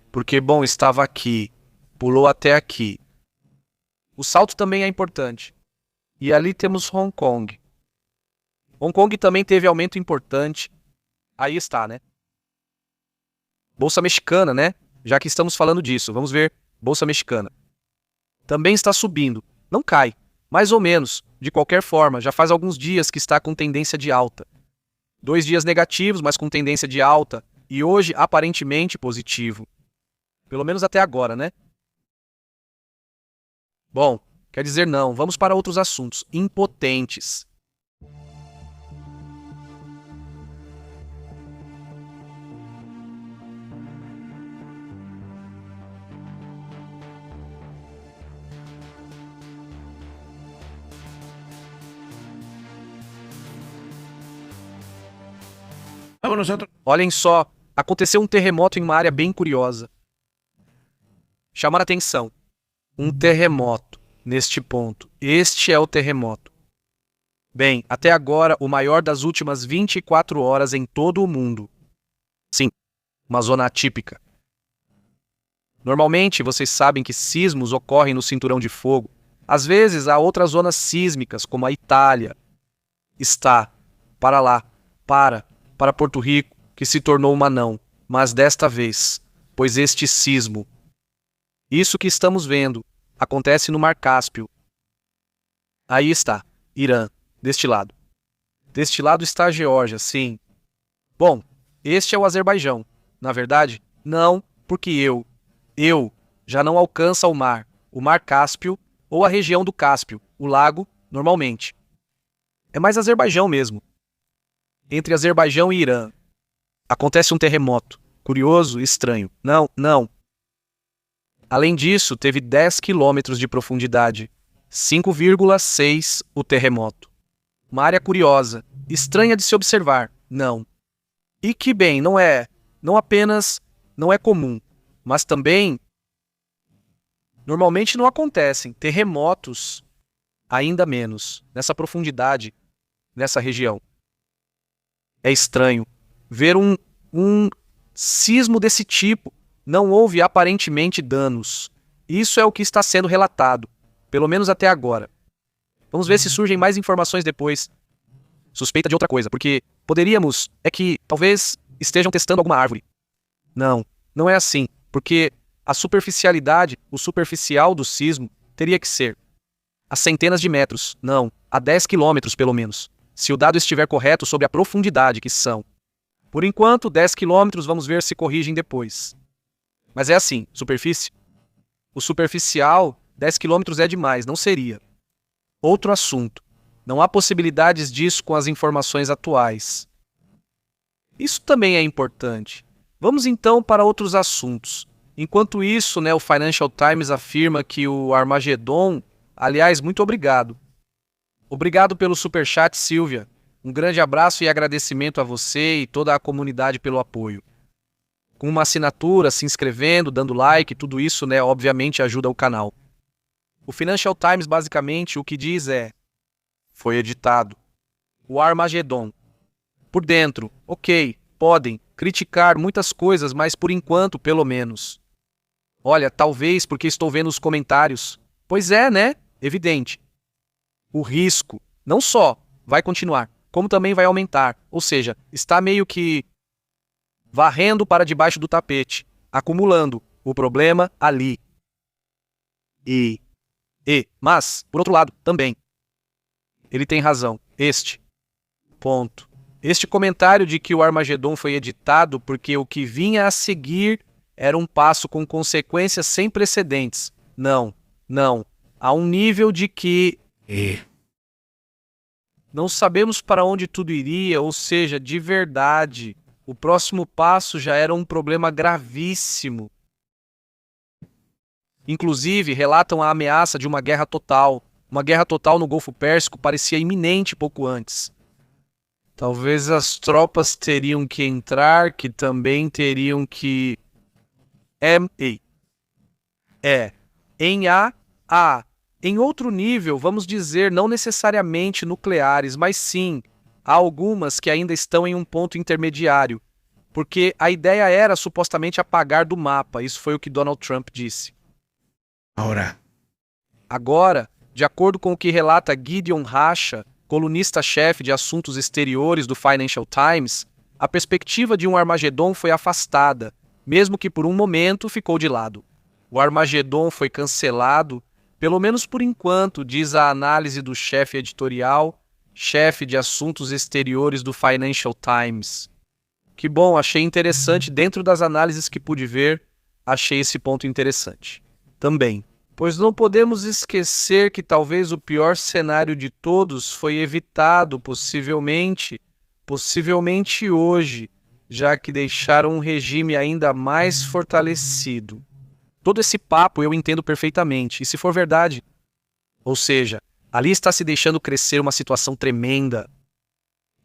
Porque, bom, estava aqui. Pulou até aqui. O salto também é importante. E ali temos Hong Kong. Hong Kong também teve aumento importante. Aí está, né? Bolsa mexicana, né? Já que estamos falando disso, vamos ver. Bolsa mexicana. Também está subindo. Não cai. Mais ou menos. De qualquer forma, já faz alguns dias que está com tendência de alta. 2 dias negativos, mas com tendência de alta. E hoje, aparentemente, positivo. Pelo menos até agora, né? Bom, quer dizer não. Vamos para outros assuntos. Impotentes. Olhem só, aconteceu um terremoto em uma área bem curiosa. Chamar a atenção. Um terremoto, neste ponto. Este é o terremoto. Bem, até agora, o maior das últimas 24 horas em todo o mundo. Sim, uma zona atípica. Normalmente, vocês sabem que sismos ocorrem no cinturão de fogo, Às vezes, há outras zonas sísmicas, como a Itália. Está, para lá, para Porto Rico, que se tornou uma não, mas desta vez, pois este sismo. Isso que estamos vendo acontece no Mar Cáspio. Aí está, Irã, deste lado. Deste lado está a Geórgia, sim. Bom, este é o Azerbaijão. Na verdade, não, porque eu, já não alcança o Mar Cáspio, ou a região do Cáspio, o lago, normalmente. É mais Azerbaijão mesmo. Entre Azerbaijão e Irã, acontece um terremoto. Curioso e estranho. Não. Além disso, teve 10 quilômetros de profundidade. 5,6 o terremoto. Uma área curiosa, estranha de se observar. Não. E que bem, não apenas não é comum, mas também normalmente não acontecem terremotos, ainda menos, nessa profundidade, nessa região. É estranho ver um sismo desse tipo. Não houve aparentemente danos. Isso é o que está sendo relatado, pelo menos até agora. Vamos ver se surgem mais informações depois. Suspeita de outra coisa, porque poderíamos, é que talvez estejam testando alguma árvore. Não é assim, porque a superficialidade, o superficial do sismo, teria que ser a centenas de metros, não, a 10 quilômetros pelo menos, se o dado estiver correto sobre a profundidade que são. Por enquanto, 10 quilômetros, vamos ver se corrigem depois. Mas é assim, superfície. O superficial, 10 quilômetros é demais, não seria. Outro assunto. Não há possibilidades disso com as informações atuais. Isso também é importante. Vamos então para outros assuntos. Enquanto isso, o Financial Times afirma que o Armagedon... Aliás, muito obrigado. Obrigado pelo superchat, Silvia. Um grande abraço e agradecimento a você e toda a comunidade pelo apoio. Com uma assinatura, se inscrevendo, dando like, tudo isso, obviamente ajuda o canal. O Financial Times, basicamente, o que diz é: foi editado. O Armagedon. Por dentro, ok, podem criticar muitas coisas, mas por enquanto, pelo menos. Olha, talvez porque estou vendo os comentários. Pois é, Evidente. O risco não só vai continuar, como também vai aumentar. Ou seja, está meio que varrendo para debaixo do tapete, acumulando o problema ali. Mas, por outro lado, também. Ele tem razão. Este comentário de que o Armagedon foi editado porque o que vinha a seguir era um passo com consequências sem precedentes. Não. Há um nível de que não sabemos para onde tudo iria, ou seja, de verdade, o próximo passo já era um problema gravíssimo. Inclusive, relatam a ameaça de uma guerra total. Uma guerra total no Golfo Pérsico parecia iminente pouco antes. Talvez as tropas teriam que entrar, que também teriam que... Em outro nível, vamos dizer, não necessariamente nucleares, mas sim, há algumas que ainda estão em um ponto intermediário, porque a ideia era supostamente apagar do mapa, isso foi o que Donald Trump disse. Agora, de acordo com o que relata Gideon Racha, colunista-chefe de assuntos exteriores do Financial Times, a perspectiva de um Armagedon foi afastada, mesmo que por um momento ficou de lado. O Armagedon foi cancelado, pelo menos por enquanto, diz a análise do chefe editorial, chefe de assuntos exteriores do Financial Times. Que bom, achei interessante, dentro das análises que pude ver, achei esse ponto interessante. Também, pois não podemos esquecer que talvez o pior cenário de todos foi evitado, possivelmente hoje, já que deixaram um regime ainda mais fortalecido. Todo esse papo eu entendo perfeitamente, e se for verdade? Ou seja, ali está se deixando crescer uma situação tremenda.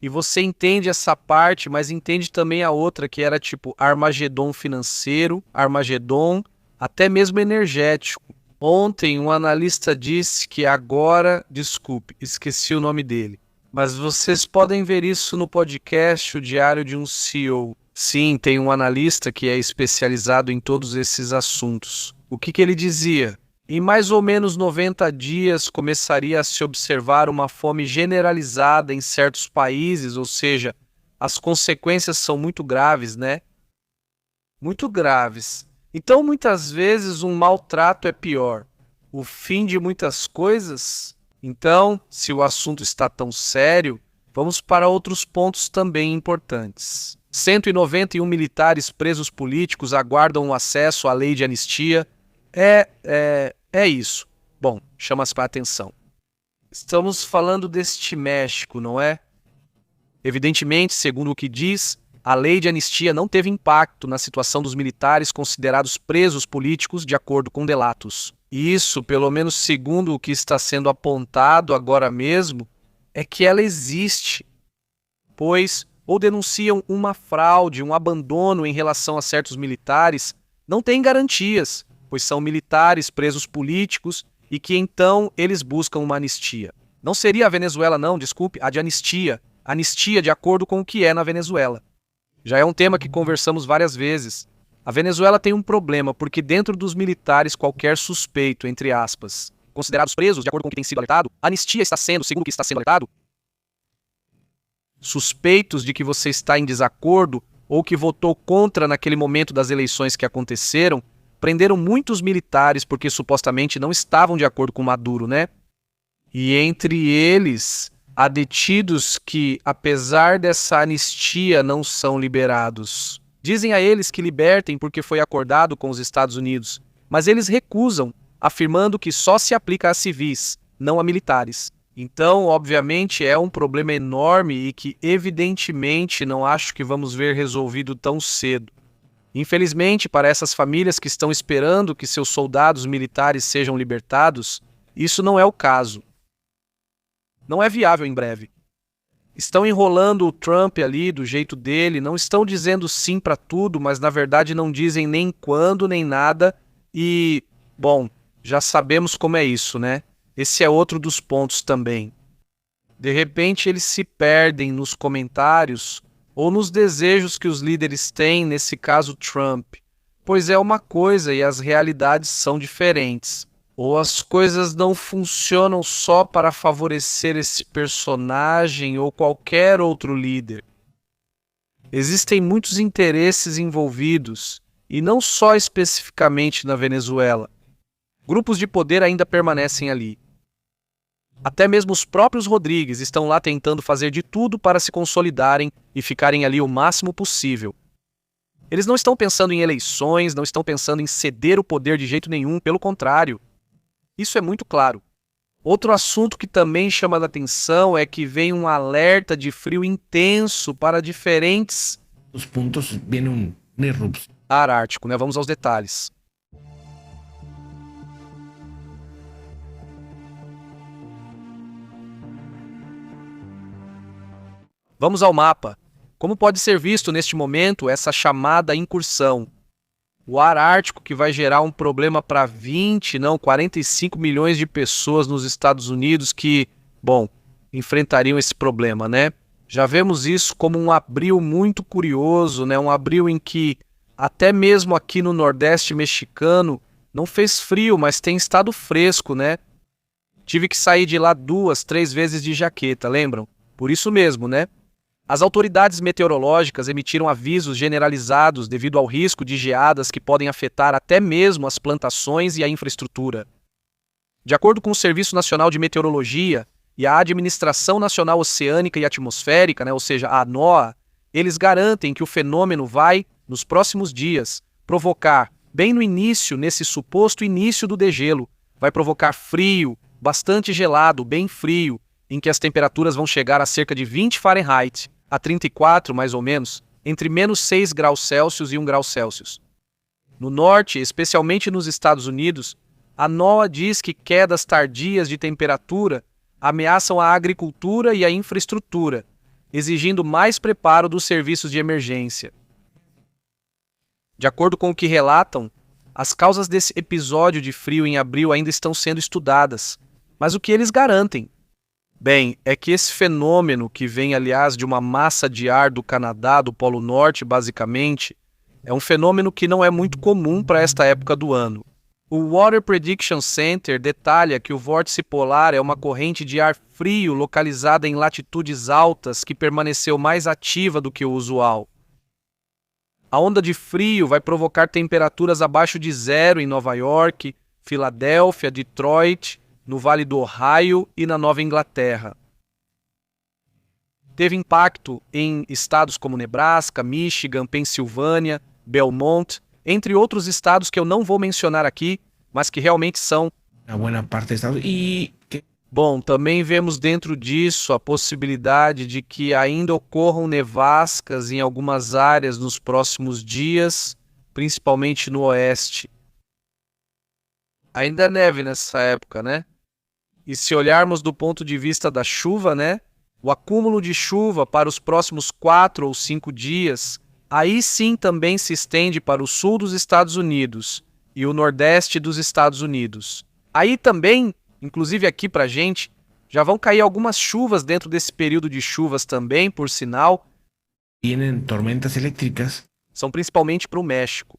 E você entende essa parte, mas entende também a outra, que era tipo Armagedon financeiro, Armagedon, até mesmo energético. Ontem um analista disse que agora... Desculpe, esqueci o nome dele. Mas vocês podem ver isso no podcast O Diário de um CEO. Sim, tem um analista que é especializado em todos esses assuntos. O que ele dizia? Em mais ou menos 90 dias começaria a se observar uma fome generalizada em certos países, ou seja, as consequências são muito graves, né? Muito graves. Então, muitas vezes, um maltrato é pior. O fim de muitas coisas. Então, se o assunto está tão sério, vamos para outros pontos também importantes. 191 militares presos políticos aguardam o acesso à lei de anistia. É isso. Bom, chama-se para atenção. Estamos falando deste México, não é? Evidentemente, segundo o que diz, a lei de anistia não teve impacto na situação dos militares considerados presos políticos de acordo com delatos. Isso, pelo menos segundo o que está sendo apontado agora mesmo, é que ela existe, pois ou denunciam uma fraude, um abandono em relação a certos militares, não têm garantias, pois são militares presos políticos e que então eles buscam uma anistia. Não seria a Venezuela não, desculpe, a de anistia. Anistia de acordo com o que é na Venezuela. Já é um tema que conversamos várias vezes. A Venezuela tem um problema, porque dentro dos militares qualquer suspeito, entre aspas, considerados presos de acordo com o que tem sido alertado, a anistia está sendo, segundo o que está sendo alertado, suspeitos de que você está em desacordo ou que votou contra naquele momento das eleições que aconteceram, prenderam muitos militares porque supostamente não estavam de acordo com Maduro, né? E entre eles, há detidos que, apesar dessa anistia, não são liberados. Dizem a eles que libertem porque foi acordado com os Estados Unidos, mas eles recusam, afirmando que só se aplica a civis, não a militares. Então, obviamente, é um problema enorme e que, evidentemente, não acho que vamos ver resolvido tão cedo. Infelizmente, para essas famílias que estão esperando que seus soldados militares sejam libertados, isso não é o caso. Não é viável em breve. Estão enrolando o Trump ali do jeito dele, não estão dizendo sim para tudo, mas na verdade não dizem nem quando, nem nada. E, bom, já sabemos como é isso, né? Esse é outro dos pontos também. De repente eles se perdem nos comentários ou nos desejos que os líderes têm, nesse caso Trump, pois é uma coisa e as realidades são diferentes. Ou as coisas não funcionam só para favorecer esse personagem ou qualquer outro líder. Existem muitos interesses envolvidos, e não só especificamente na Venezuela. Grupos de poder ainda permanecem ali. Até mesmo os próprios Rodrigues estão lá tentando fazer de tudo para se consolidarem e ficarem ali o máximo possível. Eles não estão pensando em eleições, não estão pensando em ceder o poder de jeito nenhum, pelo contrário. Isso é muito claro. Outro assunto que também chama a atenção é que vem um alerta de frio intenso para diferentes Os pontos vem uma erupção. ar ártico, né? Vamos aos detalhes. Vamos ao mapa. Como pode ser visto neste momento essa chamada incursão? O ar ártico que vai gerar um problema para 45 milhões de pessoas nos Estados Unidos que, bom, enfrentariam esse problema, né? Já vemos isso como um abril muito curioso, né? Um abril em que, até mesmo aqui no Nordeste mexicano, não fez frio, mas tem estado fresco, né? Tive que sair de lá 2, 3 vezes de jaqueta, lembram? Por isso mesmo, né? As autoridades meteorológicas emitiram avisos generalizados devido ao risco de geadas que podem afetar até mesmo as plantações e a infraestrutura. De acordo com o Serviço Nacional de Meteorologia e a Administração Nacional Oceânica e Atmosférica, né, ou seja, a ANOAA, eles garantem que o fenômeno vai, nos próximos dias, provocar, bem no início, nesse suposto início do degelo, vai provocar frio, bastante gelado, bem frio, em que as temperaturas vão chegar a cerca de 20 Fahrenheit, a 34 mais ou menos, entre menos 6 graus Celsius e 1 grau Celsius. No norte, especialmente nos Estados Unidos, a NOAA diz que quedas tardias de temperatura ameaçam a agricultura e a infraestrutura, exigindo mais preparo dos serviços de emergência. De acordo com o que relatam, as causas desse episódio de frio em abril ainda estão sendo estudadas, mas o que eles garantem? Bem, é que esse fenômeno, que vem, aliás, de uma massa de ar do Canadá, do Polo Norte, basicamente, é um fenômeno que não é muito comum para esta época do ano. O Water Prediction Center detalha que o vórtice polar é uma corrente de ar frio localizada em latitudes altas que permaneceu mais ativa do que o usual. A onda de frio vai provocar temperaturas abaixo de zero em Nova York, Filadélfia, Detroit, no Vale do Ohio e na Nova Inglaterra. Teve impacto em estados como Nebraska, Michigan, Pensilvânia, Belmont, entre outros estados que eu não vou mencionar aqui, mas que realmente são. Una buena parte de Estados Unidos. Bom, também vemos dentro disso a possibilidade de que ainda ocorram nevascas em algumas áreas nos próximos dias, principalmente no oeste. Ainda neve nessa época, né? E se olharmos do ponto de vista da chuva, né? O acúmulo de chuva para os próximos 4 ou 5 dias, aí sim também se estende para o sul dos Estados Unidos e o nordeste dos Estados Unidos. Aí também, inclusive aqui pra gente, já vão cair algumas chuvas dentro desse período de chuvas também, por sinal. Vienen tormentas eléctricas. São principalmente para o México.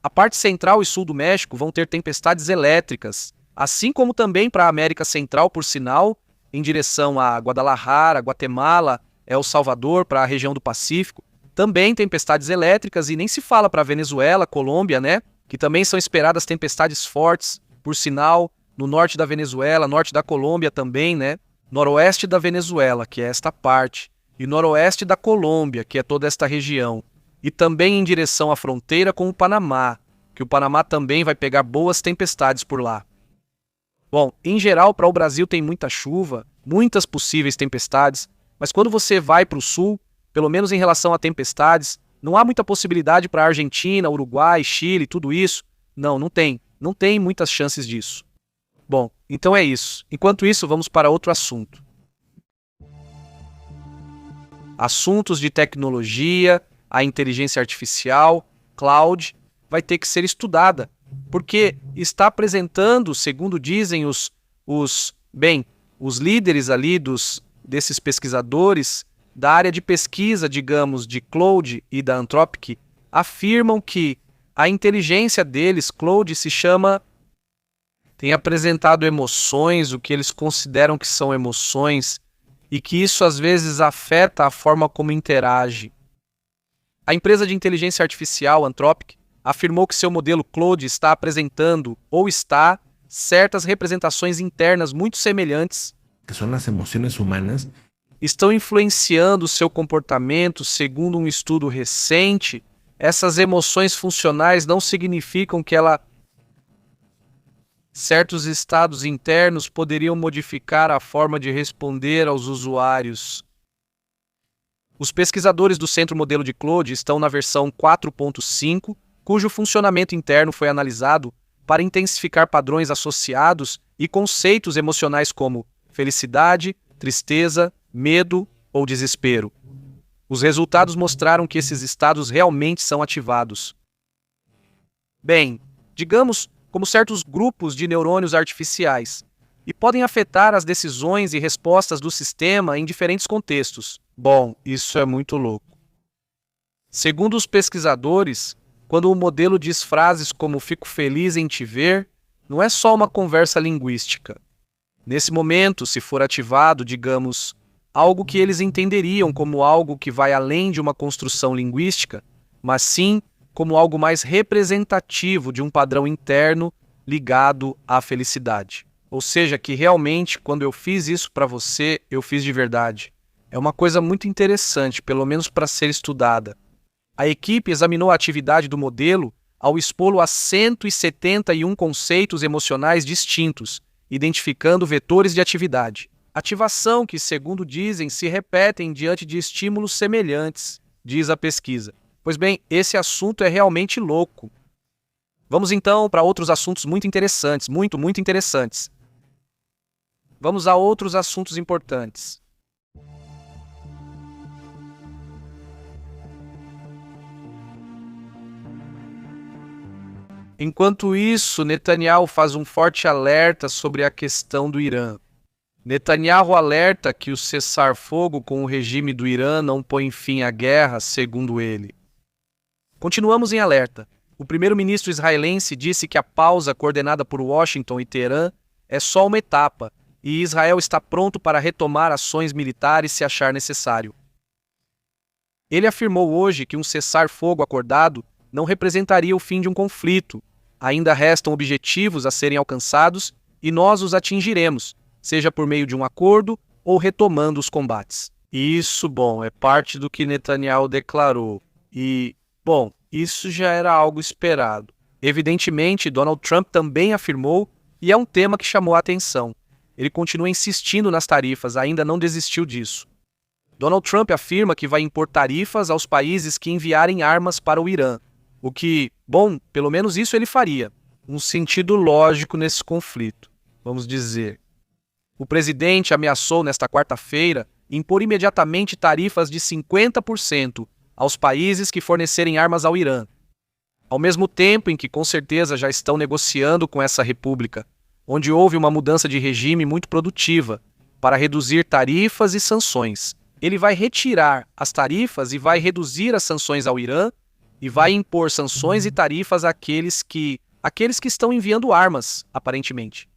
A parte central e sul do México vão ter tempestades elétricas, assim como também para a América Central, por sinal, em direção a Guadalajara, Guatemala, El Salvador, para a região do Pacífico. Também tempestades elétricas e nem se fala para a Venezuela, Colômbia, né? Que também são esperadas tempestades fortes, por sinal, no norte da Venezuela, norte da Colômbia também, né? Noroeste da Venezuela, que é esta parte, e noroeste da Colômbia, que é toda esta região. E também em direção à fronteira com o Panamá, que o Panamá também vai pegar boas tempestades por lá. Bom, em geral, para o Brasil tem muita chuva, muitas possíveis tempestades, mas quando você vai para o sul, pelo menos em relação a tempestades, não há muita possibilidade para a Argentina, Uruguai, Chile, tudo isso. Não tem. Não tem muitas chances disso. Bom, então é isso. Enquanto isso, vamos para outro assunto. Assuntos de tecnologia, a inteligência artificial, cloud, vai ter que ser estudada, porque está apresentando, segundo dizem os líderes ali desses pesquisadores da área de pesquisa, digamos, de Claude e da Anthropic, afirmam que a inteligência deles, Claude, tem apresentado emoções, o que eles consideram que são emoções, e que isso às vezes afeta a forma como interage. A empresa de inteligência artificial Anthropic afirmou que seu modelo Claude está apresentando, ou está, certas representações internas muito semelhantes, que son las emociones humanas, estão influenciando seu comportamento. Segundo um estudo recente, essas emoções funcionais não significam que certos estados internos poderiam modificar a forma de responder aos usuários. Os pesquisadores do Centro Modelo de Claude estão na versão 4.5, cujo funcionamento interno foi analisado para intensificar padrões associados e conceitos emocionais como felicidade, tristeza, medo ou desespero. Os resultados mostraram que esses estados realmente são ativados. Bem, digamos como certos grupos de neurônios artificiais, e podem afetar as decisões e respostas do sistema em diferentes contextos. Bom, isso é muito louco. Segundo os pesquisadores, quando o modelo diz frases como "fico feliz em te ver", não é só uma conversa linguística. Nesse momento, se for ativado, digamos, algo que eles entenderiam como algo que vai além de uma construção linguística, mas sim como algo mais representativo de um padrão interno ligado à felicidade. Ou seja, que realmente, quando eu fiz isso para você, eu fiz de verdade. É uma coisa muito interessante, pelo menos para ser estudada. A equipe examinou a atividade do modelo ao expô-lo a 171 conceitos emocionais distintos, identificando vetores de atividade. Ativação que, segundo dizem, se repetem diante de estímulos semelhantes, diz a pesquisa. Pois bem, esse assunto é realmente louco. Vamos então para outros assuntos muito interessantes, muito interessantes. Vamos a outros assuntos importantes. Enquanto isso, Netanyahu faz um forte alerta sobre a questão do Irã. Netanyahu alerta que o cessar-fogo com o regime do Irã não põe fim à guerra, segundo ele. Continuamos em alerta. O primeiro-ministro israelense disse que a pausa coordenada por Washington e Teherã é só uma etapa e Israel está pronto para retomar ações militares se achar necessário. Ele afirmou hoje que um cessar-fogo acordado não representaria o fim de um conflito. Ainda restam objetivos a serem alcançados e nós os atingiremos, seja por meio de um acordo ou retomando os combates. Isso, é parte do que Netanyahu declarou. E, isso já era algo esperado. Evidentemente, Donald Trump também afirmou, e é um tema que chamou a atenção. Ele continua insistindo nas tarifas, ainda não desistiu disso. Donald Trump afirma que vai impor tarifas aos países que enviarem armas para o Irã. O que, pelo menos isso ele faria. Um sentido lógico nesse conflito, vamos dizer. O presidente ameaçou nesta quarta-feira impor imediatamente tarifas de 50% aos países que fornecerem armas ao Irã. Ao mesmo tempo em que com certeza já estão negociando com essa república, onde houve uma mudança de regime muito produtiva para reduzir tarifas e sanções. Ele vai retirar as tarifas e vai reduzir as sanções ao Irã e vai impor sanções e tarifas àqueles que estão enviando armas, aparentemente.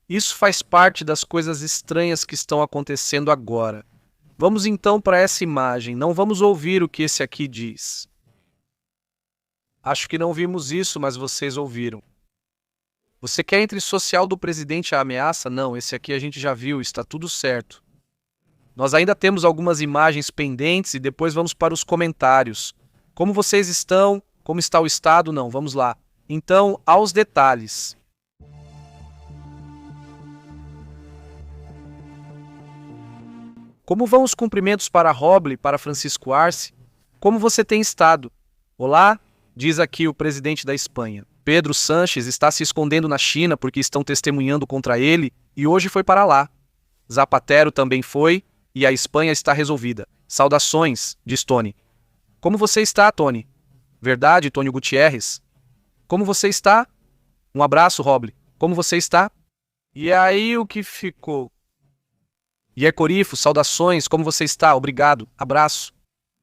Isso faz parte das coisas estranhas que estão acontecendo agora. Vamos então para essa imagem. Não vamos ouvir o que esse aqui diz. Acho que não vimos isso, mas vocês ouviram. Você quer entre social do presidente a ameaça? Não, esse aqui a gente já viu, está tudo certo. Nós ainda temos algumas imagens pendentes e depois vamos para os comentários. Como vocês estão? Como está o estado? Não, vamos lá. Então, aos detalhes. Como vão os cumprimentos para Roble, para Francisco Arce? Como você tem estado? Olá, diz aqui o presidente da Espanha. Pedro Sánchez está se escondendo na China porque estão testemunhando contra ele e hoje foi para lá. Zapatero também foi e a Espanha está resolvida. Saudações, diz Tony. Como você está, Tony? Verdade, Tônio Gutierrez? Como você está? Um abraço, Roble. Como você está? E aí o que ficou? Ier Corifo, saudações, como você está? Obrigado, abraço.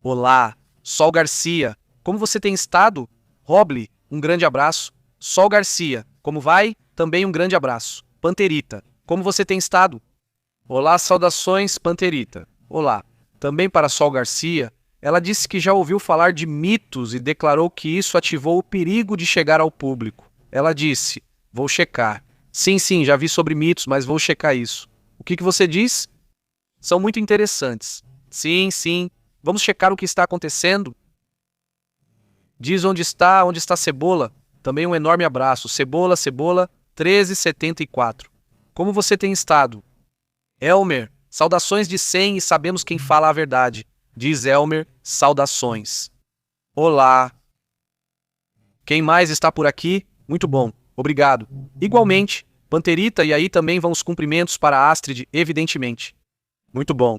Olá, Sol Garcia, como você tem estado? Roble, um grande abraço. Sol Garcia, como vai? Também um grande abraço. Panterita, como você tem estado? Olá, saudações, Panterita. Olá. Também para Sol Garcia, ela disse que já ouviu falar de mitos e declarou que isso ativou o perigo de chegar ao público. Ela disse, vou checar. Sim, já vi sobre mitos, mas vou checar isso. O que você diz? São muito interessantes. Sim. Vamos checar o que está acontecendo? Diz onde está Cebola. Também um enorme abraço. Cebola, 1374. Como você tem estado? Elmer, saudações de 100 e sabemos quem fala a verdade. Diz Elmer, saudações. Olá. Quem mais está por aqui? Muito bom, obrigado. Igualmente, Panterita, e aí também vão os cumprimentos para Astrid, evidentemente. Muito bom.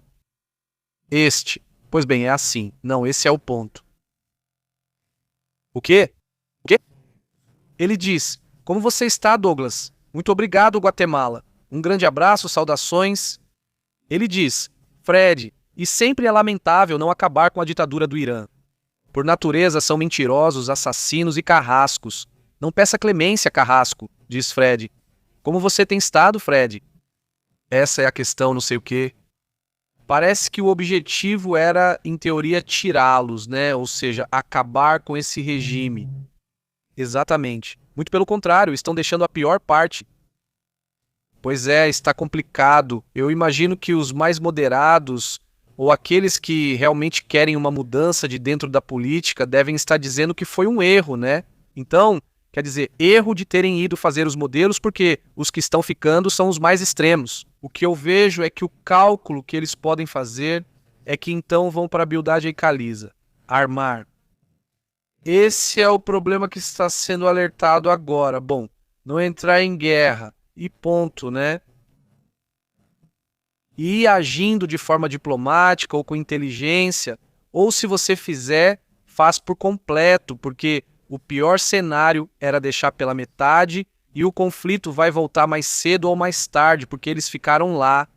Pois bem, é assim. Não, esse é o ponto. O quê? Ele diz, como você está, Douglas? Muito obrigado, Guatemala. Um grande abraço, saudações. Ele diz, Fred, e sempre é lamentável não acabar com a ditadura do Irã. Por natureza são mentirosos, assassinos e carrascos. Não peça clemência, carrasco, diz Fred. Como você tem estado, Fred? Essa é a questão, não sei o quê. Parece que o objetivo era, em teoria, tirá-los, né? Ou seja, acabar com esse regime. Exatamente. Muito pelo contrário, estão deixando a pior parte. Pois é, está complicado. Eu imagino que os mais moderados, ou aqueles que realmente querem uma mudança de dentro da política, devem estar dizendo que foi um erro, né? Então, quer dizer, erro de terem ido fazer os modelos, porque os que estão ficando são os mais extremos. O que eu vejo é que o cálculo que eles podem fazer é que então vão para a Bildad e Caliza. Armar. Esse é o problema que está sendo alertado agora. Não entrar em guerra. E ponto, né? E ir agindo de forma diplomática ou com inteligência. Ou se você fizer, faz por completo, porque o pior cenário era deixar pela metade e o conflito vai voltar mais cedo ou mais tarde, porque eles ficaram lá.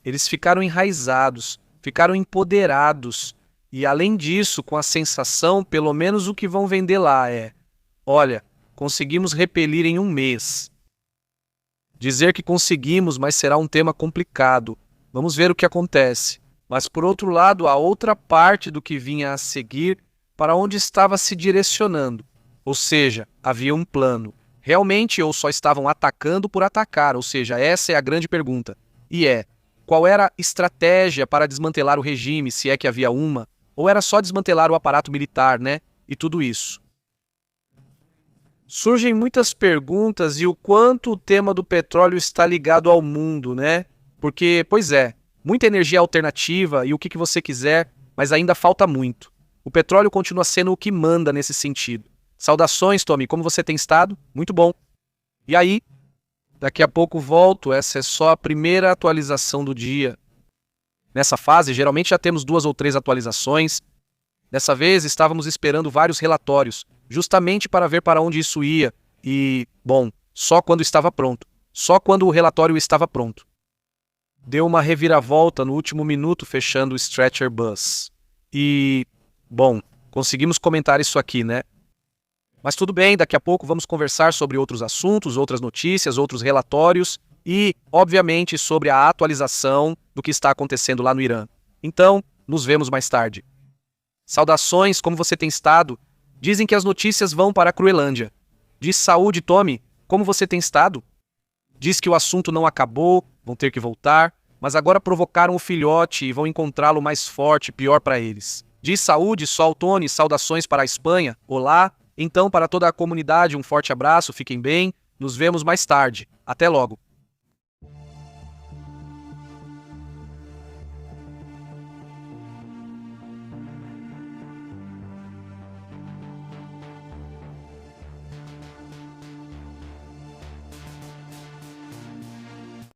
Eles ficaram enraizados, ficaram empoderados. E além disso, com a sensação, pelo menos o que vão vender lá é: olha, conseguimos repelir em um mês. Dizer que conseguimos, mas será um tema complicado. Vamos ver o que acontece. Mas por outro lado, a outra parte do que vinha a seguir, para onde estava se direcionando. Ou seja, havia um plano. Realmente ou só estavam atacando por atacar? Ou seja, essa é a grande pergunta. E qual era a estratégia para desmantelar o regime, se é que havia uma? Ou era só desmantelar o aparato militar, né? E tudo isso. Surgem muitas perguntas e o quanto o tema do petróleo está ligado ao mundo, né? Porque, pois é, muita energia alternativa e o que você quiser, mas ainda falta muito. O petróleo continua sendo o que manda nesse sentido. Saudações, Tommy, como você tem estado? Muito bom. E aí, daqui a pouco volto, essa é só a primeira atualização do dia. Nessa fase, geralmente já temos 2 ou 3 atualizações. Dessa vez, estávamos esperando vários relatórios, justamente para ver para onde isso ia. E, bom, só quando estava pronto. Só quando o relatório estava pronto. Deu uma reviravolta no último minuto fechando o Stretcher Bus. E, bom, conseguimos comentar isso aqui, né? Mas tudo bem, daqui a pouco vamos conversar sobre outros assuntos, outras notícias, outros relatórios e, obviamente, sobre a atualização do que está acontecendo lá no Irã. Então, nos vemos mais tarde. Saudações, como você tem estado? Dizem que as notícias vão para a Cruelândia. Diz saúde, Tommy, como você tem estado? Diz que o assunto não acabou, vão ter que voltar, mas agora provocaram o filhote e vão encontrá-lo mais forte, pior para eles. Diz saúde, Sol Tony, saudações para a Espanha. Olá. Então, para toda a comunidade, um forte abraço, fiquem bem, nos vemos mais tarde. Até logo.